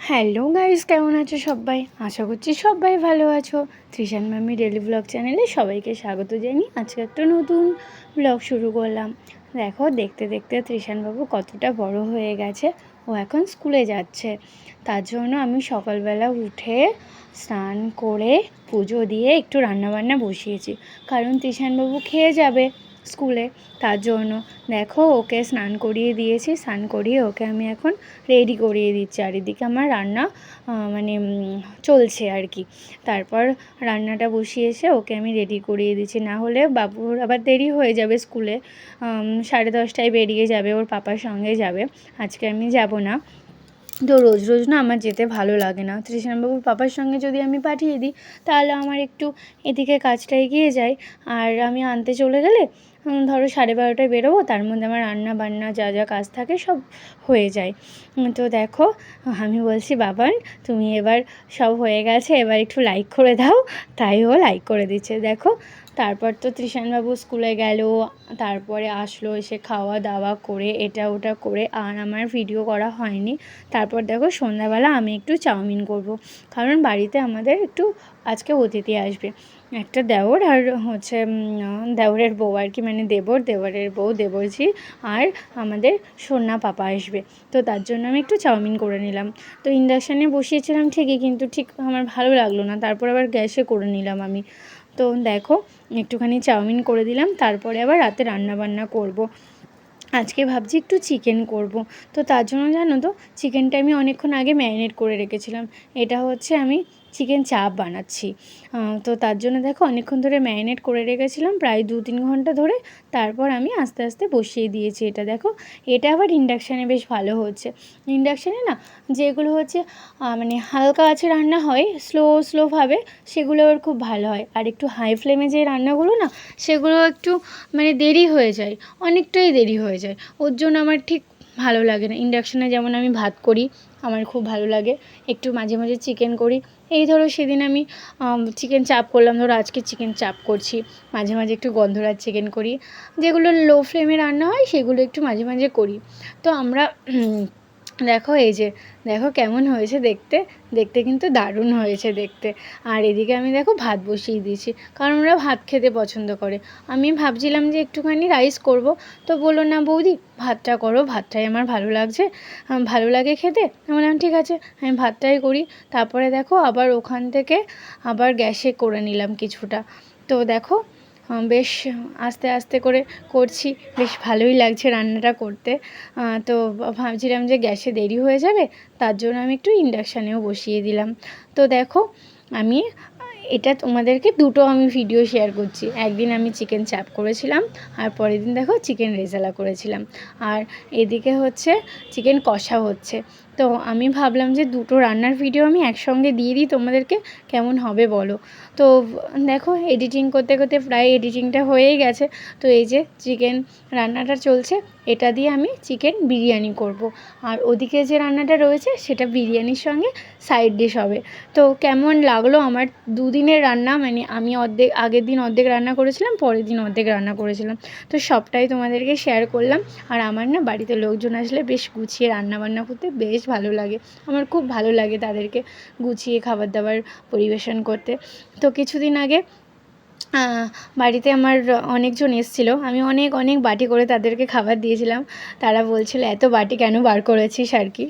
Hello guys, কেমন আছো সবাই? আশা করছি সবাই ভালো আছো। তৃষান মাম্মি ডেলি ব্লগ চ্যানেলে সবাইকে স্বাগত জানিয়ে আজকে একটা নতুন ব্লগ শুরু করলাম। দেখো, দেখতে দেখতে তৃষানবাবু কতটা বড় হয়ে গেছে। ও এখন স্কুলে যাচ্ছে। তার জন্য আমি সকালবেলা উঠে স্নান করে পুজো দিয়ে একটু রান্নাবান্না বসিয়েছি, কারণ তৃষানবাবু খেয়ে যাবে স্কুলে। তার জন্য দেখো, ওকে স্নান করিয়ে দিয়েছি। স্নান করিয়ে ওকে আমি এখন রেডি করিয়ে দিচ্ছি। আর এদিকে আমার রান্না চলছে আর কি। তারপর রান্নাটা বসিয়ে এসে ওকে আমি রেডি করিয়ে দিচ্ছি, না হলে বাবুর আবার দেরি হয়ে যাবে স্কুলে। 10:30টায় বেরিয়ে যাবে, ওর পাপার সঙ্গে যাবে। আজকে আমি যাব না। তো রোজ রোজ না আমার যেতে ভালো লাগে না। তৃষানবাবুর পাপার সঙ্গে যদি আমি পাঠিয়ে দিই, তাহলে আমার একটু এদিকে কাজটা এগিয়ে যায়। আর আমি আনতে চলে গেলে ধরো 12:30টায় বেরোবো, তার মধ্যে আমার রান্না বান্না যা যা কাজ থাকে সব হয়ে যায়। তো দেখো, আমি বলছি বাবান, তুমি এবার সব হয়ে গেছে, এবার একটু লাইক করে দাও। তাই ও লাইক করে দিচ্ছে। দেখো, তারপর তো তৃষানবাবু স্কুলে গেল, তারপরে আসলো, এসে খাওয়া দাওয়া করে এটা ওটা করে আর আমার ভিডিও করা হয়নি। তারপর দেখো, সন্ধ্যাবেলা আমি একটু চাউমিন করব, কারণ বাড়িতে আমাদের একটু আজকে অতিথি আসবে। একটা দেওর আর হচ্ছে দেওরের বউ আর কি, মানে দেওরের বউ, দেবরজি আর আমাদের সোনা পাপা আসবে। তো তার জন্য আমি একটু চাউমিন করে নিলাম। তো ইন্ডাকশানে বসিয়েছিলাম ঠিকই, কিন্তু ঠিক আমার ভালো লাগলো না। তারপর আবার গ্যাসে করে নিলাম আমি। তো দেখো, একটুখানি চাউমিন করে দিলাম। তারপরে আবার রাতে রান্নাবান্না করব। আজকে ভাবছি একটু চিকেন করব। তো তার জন্য জানো তো, চিকেনটা আমি অনেকক্ষণ আগে ম্যারিনেট করে রেখেছিলাম। এটা হচ্ছে আমি চিকেন চাপ বানাচ্ছি। তো তার জন্য দেখো, অনেকক্ষণ ধরে ম্যারিনেট করে রেখেছিলাম, প্রায় 2-3 ঘন্টা ধরে। তারপর আমি আস্তে আস্তে বসিয়ে দিয়েছি। এটা দেখো, এটা আবার ইন্ডাকশানে বেশ ভালো হচ্ছে। ইন্ডাকশানে না, যেগুলো হচ্ছে মানে হালকা আঁচে রান্না হয় স্লোভাবে, সেগুলো আবার খুব ভালো হয়। আর একটু হাই ফ্লেমে যে রান্নাগুলো না, সেগুলো একটু মানে দেরি হয়ে যায়, অনেকটাই দেরি হয়ে যায়। ওর জন্য আমার ঠিক ভালো লাগে না। ইন্ডাকশানে যেমন আমি ভাত করি, আমার খুব ভালো লাগে। একটু মাঝে মাঝে চিকেন করি। এই ধরো, সেদিন আমি চিকেন চাপ করলাম, ধরো আজকে চিকেন চাপ করছি। মাঝে মাঝে একটু গন্ধরাজ চিকেন করি। যেগুলো লো ফ্লেমে রান্না হয় সেগুলো একটু মাঝে মাঝে করি। তো আমরা দেখো, এই যে দেখো কেমন হয়েছে দেখতে। দেখতে কিন্তু দারুণ হয়েছে দেখতে। আর এদিকে আমি দেখো ভাত বসিয়ে দিয়েছি, কারণ ওরা ভাত খেতে পছন্দ করে। আমি ভাবছিলাম যে একটুখানি রাইস করব, তো বললো না বৌদি, ভাতটা করো, ভাতটাই আমার ভালো লাগছে, ভালো লাগে খেতে। আমি বললাম ঠিক আছে, আমি ভাতটাই করি। তারপরে দেখো, আবার ওখান থেকে আবার গ্যাসে করে নিলাম কিছুটা। তো দেখো, বেশ আস্তে আস্তে করে করছি, বেশ ভালোই লাগছে রান্নাটা করতে। তো ভাবছিলাম যে গ্যাসে দেরি হয়ে যাবে, তার জন্য আমি একটু ইন্ডাকশানেও বসিয়ে দিলাম। তো দেখো, আমি এটা তোমাদেরকে দুটো আমি ভিডিও শেয়ার করছি। একদিন আমি চিকেন চাপ করেছিলাম, আর পরের দিন দেখো চিকেন রেজালা করেছিলাম। আর এদিকে হচ্ছে চিকেন কষা হচ্ছে। তো আমি ভাবলাম যে দুটো রান্নার ভিডিও আমি একসঙ্গে দিয়ে দিই তোমাদেরকে, কেমন হবে বলো। তো দেখো, এডিটিং করতে করতে প্রায় এডিটিংটা হয়েই গেছে। তো এই যে চিকেন রান্নাটা চলছে, এটা দিয়ে আমি চিকেন বিরিয়ানি করব। আর ওদিকে যে রান্নাটা রয়েছে, সেটা বিরিয়ানির সঙ্গে সাইড ডিশ হবে। তো কেমন লাগলো আমার দুদিনের রান্না, মানে আমি আগের দিন অর্ধেক রান্না করেছিলাম, পরের দিন অর্ধেক রান্না করেছিলাম। তো সবটাই তোমাদেরকে শেয়ার করলাম। আর আমার না বাড়িতে লোকজন আসলে বেশ গুছিয়ে রান্না বান্না করতে বেশ ভালো লাগে। আমার খুব ভালো লাগে তাদেরকে গুছিয়ে খাবার দাবার পরিবেশন করতে। তো কিছুদিন আগে বাড়িতে আমার অনেকজন এসেছিলো। আমি অনেক অনেক বাটি করে তাদেরকে খাবার দিয়েছিলাম। তারা বলছিল, এত বাটি কেন বার করেছিস আর কি।